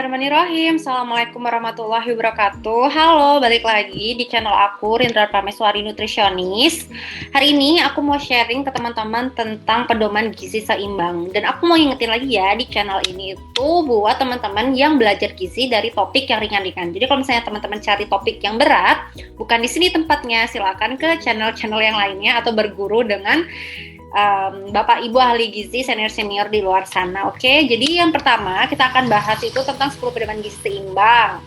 Bismillahirrahmanirrahim. Assalamualaikum warahmatullahi wabarakatuh. Halo, balik lagi di channel aku, Rindra Prameswari Nutritionist. Hari ini aku mau sharing ke teman-teman tentang pedoman gizi seimbang. Dan aku mau ingetin lagi ya, di channel ini itu buat teman-teman yang belajar gizi dari topik yang ringan-ringan. Jadi kalau misalnya teman-teman cari topik yang berat, bukan di sini tempatnya. Silakan ke channel-channel yang lainnya atau berguru dengan Bapak Ibu ahli gizi senior-senior di luar sana. Oke, jadi yang pertama kita akan bahas itu tentang 10 pedoman gizi seimbang.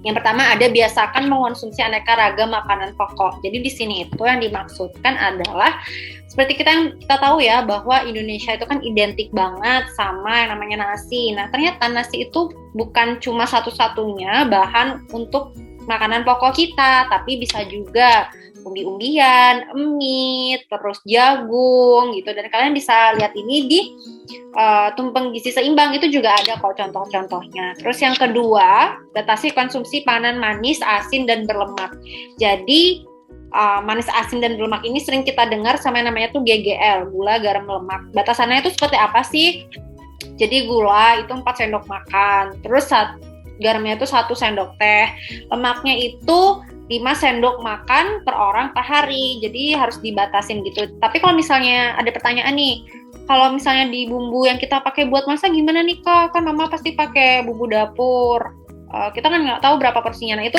Yang pertama ada biasakan mengonsumsi aneka ragam makanan pokok. Jadi di sini itu yang dimaksudkan adalah seperti kita tahu ya bahwa Indonesia itu kan identik banget sama yang namanya nasi. Nah, ternyata nasi itu bukan cuma satu-satunya bahan untuk makanan pokok kita, tapi bisa juga umbi-umbian, mie, terus jagung gitu. Dan kalian bisa lihat ini di tumpeng gizi seimbang itu juga ada kok contoh-contohnya. Terus yang kedua, batasi konsumsi panganan manis, asin, dan berlemak. Jadi manis, asin, dan berlemak ini sering kita dengar sama yang namanya tuh GGL, gula, garam, lemak. Batasannya itu seperti apa sih? Jadi gula itu 4 sendok makan, terus garamnya itu 1 sendok teh, lemaknya itu 5 sendok makan per orang per hari, jadi harus dibatasin gitu. Tapi kalau misalnya ada pertanyaan nih, kalau misalnya di bumbu yang kita pakai buat masak gimana nih Kak? Kan mama pasti pakai bumbu dapur. Kita kan nggak tahu berapa porsinya. Nah itu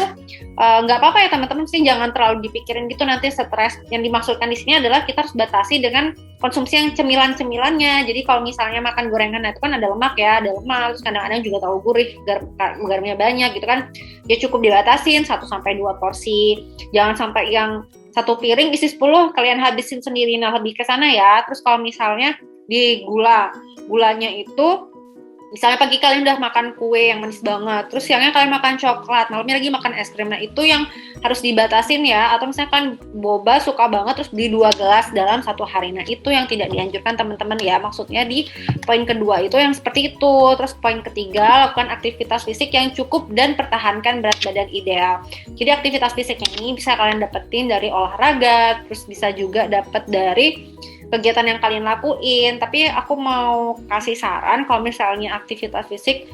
nggak apa-apa ya teman-teman sih, jangan terlalu dipikirin gitu nanti stres. Yang dimaksudkan di sini adalah kita harus batasi dengan konsumsi yang cemilan-cemilannya. Jadi kalau misalnya makan gorengan, nah itu kan ada lemak ya, ada lemak, terus kadang-kadang juga tahu gurih, garamnya banyak gitu kan. Ya cukup dibatasin 1-2 porsi. Jangan sampai yang satu piring isi 10 kalian habisin sendiri, nah lebih ke sana ya. Terus kalau misalnya di gulanya itu misalnya pagi kalian udah makan kue yang manis banget, terus siangnya kalian makan coklat, malamnya lagi makan es krim. Nah itu yang harus dibatasin ya. Atau misalnya kan boba suka banget terus di 2 gelas dalam 1 hari. Nah itu yang tidak dianjurkan teman-teman ya. Maksudnya di poin kedua itu yang seperti itu. Terus poin ketiga, lakukan aktivitas fisik yang cukup dan pertahankan berat badan ideal. Jadi aktivitas fisik ini bisa kalian dapetin dari olahraga, terus bisa juga dapat dari kegiatan yang kalian lakuin. Tapi aku mau kasih saran kalau misalnya aktivitas fisik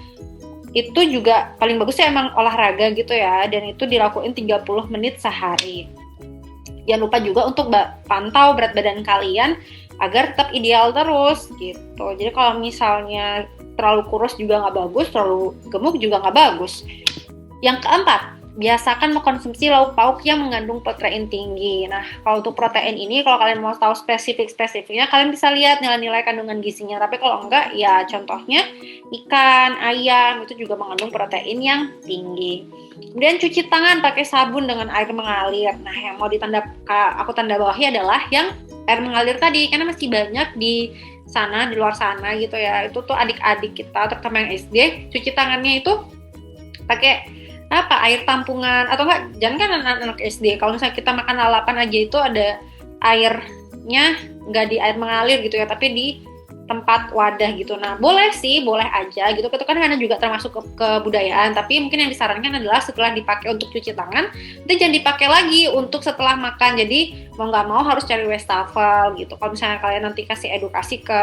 itu juga paling bagus ya emang olahraga gitu ya, dan itu dilakuin 30 menit sehari. Jangan lupa juga untuk pantau berat badan kalian agar tetap ideal terus gitu. Jadi kalau misalnya terlalu kurus juga nggak bagus, terlalu gemuk juga nggak bagus. Yang keempat, biasakan mengkonsumsi lauk pauk yang mengandung protein tinggi. Nah, kalau untuk protein ini, kalau kalian mau tahu spesifiknya, kalian bisa lihat nilai-nilai kandungan gizinya. Tapi kalau enggak, ya contohnya ikan, ayam, itu juga mengandung protein yang tinggi. Kemudian cuci tangan pakai sabun dengan air mengalir. Nah, yang mau aku tanda bawahi adalah yang air mengalir tadi, karena masih banyak di sana, di luar sana gitu ya. Itu tuh adik-adik kita, terutama yang SD, cuci tangannya itu pakai air tampungan, atau enggak, jangan kan anak-anak SD, kalau misalnya kita makan lalapan aja itu ada airnya nggak di air mengalir gitu ya, tapi di tempat wadah gitu. Nah boleh sih, boleh aja gitu, itu kan karena juga termasuk kebudayaan. Tapi mungkin yang disarankan adalah setelah dipakai untuk cuci tangan, itu jangan dipakai lagi untuk setelah makan. Jadi mau nggak mau harus cari wastafel gitu. Kalau misalnya kalian nanti kasih edukasi ke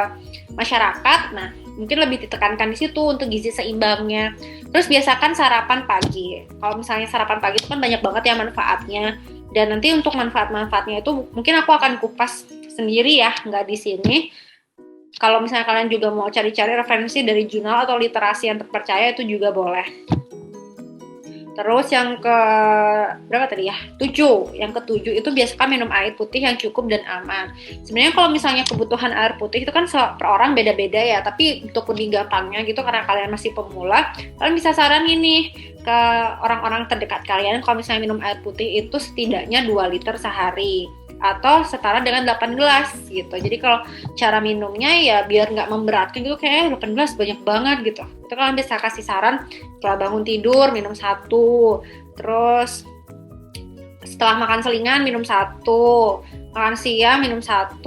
masyarakat, nah mungkin lebih ditekankan di situ untuk gizi seimbangnya. Terus biasakan sarapan pagi. Kalau misalnya sarapan pagi itu kan banyak banget ya manfaatnya. Dan nanti untuk manfaat-manfaatnya itu mungkin aku akan kupas sendiri ya, nggak di sini. Kalau misalnya kalian juga mau cari-cari referensi dari jurnal atau literasi yang terpercaya, itu juga boleh. Terus yang ke berapa tadi ya? 7. Yang ke-7 itu biasakan minum air putih yang cukup dan aman. Sebenarnya kalau misalnya kebutuhan air putih itu kan per orang beda-beda ya, tapi untuk lebih gampangnya gitu karena kalian masih pemula, kalian bisa saranin nih ke orang-orang terdekat kalian kalau misalnya minum air putih itu setidaknya 2 liter sehari atau setara dengan 8 gelas gitu. Jadi kalau cara minumnya ya biar nggak memberatkan gitu, kayak 8 gelas banyak banget gitu. Itu kalian bisa kasih saran setelah bangun tidur minum 1, terus setelah makan selingan minum 1, makan siang minum 1,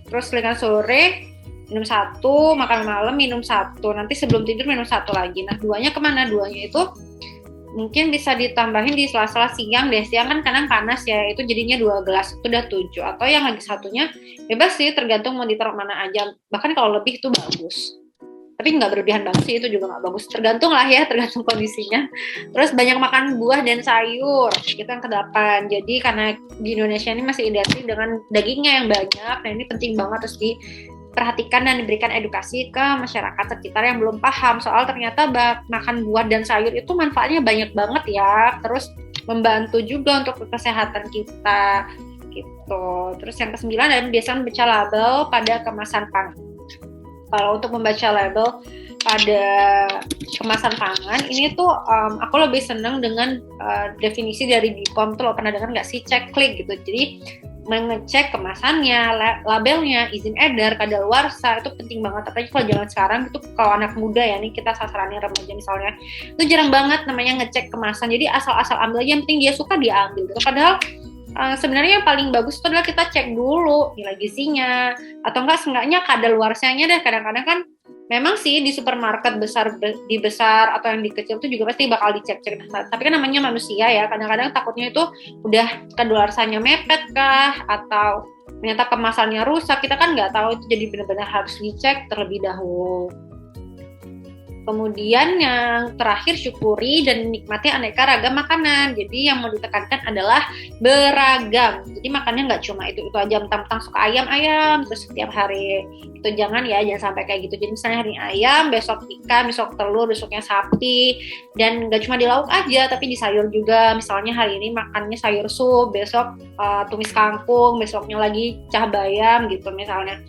terus selingan sore minum 1, makan malam minum 1, nanti sebelum tidur minum 1 lagi. Nah 2-nya kemana? 2-nya itu mungkin bisa ditambahin di sela-sela siang deh. Siang kan kadang panas ya, itu jadinya 2 gelas, itu udah 7. Atau yang lagi satunya bebas sih, tergantung mau ditaruh mana aja. Bahkan kalau lebih itu bagus. Tapi nggak berlebihan banget sih, itu juga nggak bagus. Tergantung lah ya, tergantung kondisinya. Terus banyak makan buah dan sayur, itu yang ke-8. Jadi karena di Indonesia ini masih identik dengan dagingnya yang banyak, nah ini penting banget terus diperhatikan dan diberikan edukasi ke masyarakat sekitar yang belum paham soal ternyata makan buah dan sayur itu manfaatnya banyak banget ya. Terus membantu juga untuk kesehatan kita gitu. Terus yang ke-9 adalah biasanya membaca label pada kemasan pangan. Kalau untuk membaca label pada kemasan pangan, ini tuh aku lebih senang dengan definisi dari BPOM tuh, lo pernah dengar nggak sih, cek klik gitu. Jadi mengecek kemasannya, labelnya, izin edar, kadaluarsa, itu penting banget. Apalagi kalau zaman sekarang itu, kalau anak muda ya, nih kita sasarannya remaja misalnya, itu jarang banget namanya ngecek kemasan. Jadi asal-asal ambil aja, yang penting dia suka dia ambil gitu. Padahal sebenarnya yang paling bagus itu adalah kita cek dulu nilai gizinya, atau seenggaknya kadaluarsanya deh. Kadang-kadang kan memang sih di supermarket besar atau yang di kecil itu juga pasti bakal dicek-cek. Tapi kan namanya manusia ya, kadang-kadang takutnya itu udah kadaluarsanya mepet kah, atau ternyata kemasannya rusak, kita kan nggak tahu itu, jadi benar-benar harus dicek terlebih dahulu. Kemudian yang terakhir, syukuri dan nikmati aneka ragam makanan. Jadi yang mau ditekankan adalah beragam. Jadi makannya nggak cuma itu aja, mentang-mentang suka ayam terus setiap hari. Itu jangan sampai kayak gitu. Jadi misalnya hari ini ayam, besok ikan, besok telur, besoknya sapi. Dan nggak cuma di lauk aja, tapi di sayur juga. Misalnya hari ini makannya sayur sup, besok tumis kangkung, besoknya lagi cah bayam gitu misalnya.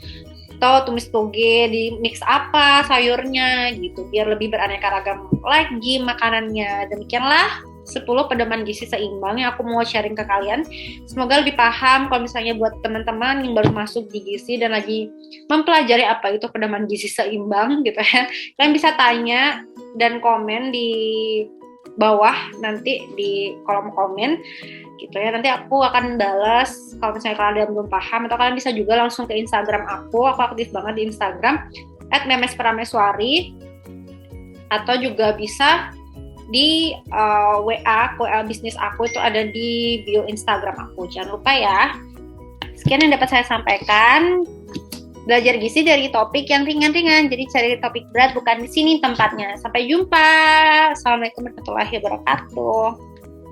Atau tumis toge, di mix apa sayurnya gitu, biar lebih beraneka ragam lagi makanannya. Demikianlah 10 pedoman gizi seimbang yang aku mau sharing ke kalian. Semoga lebih paham kalau misalnya buat teman-teman yang baru masuk di gizi dan lagi mempelajari apa itu pedoman gizi seimbang gitu ya. Kalian bisa tanya dan komen di bawah nanti di kolom komen gitu ya. Nanti aku akan balas kalau misalnya kalian belum paham, atau kalian bisa juga langsung ke Instagram aku aktif banget di Instagram @memesprameswari, atau juga bisa di WA bisnis aku, itu ada di bio Instagram aku. Jangan lupa ya. Sekian yang dapat saya sampaikan. Belajar gizi dari topik yang ringan-ringan, jadi cari topik berat bukan di sini tempatnya. Sampai jumpa. Assalamualaikum warahmatullahi wabarakatuh.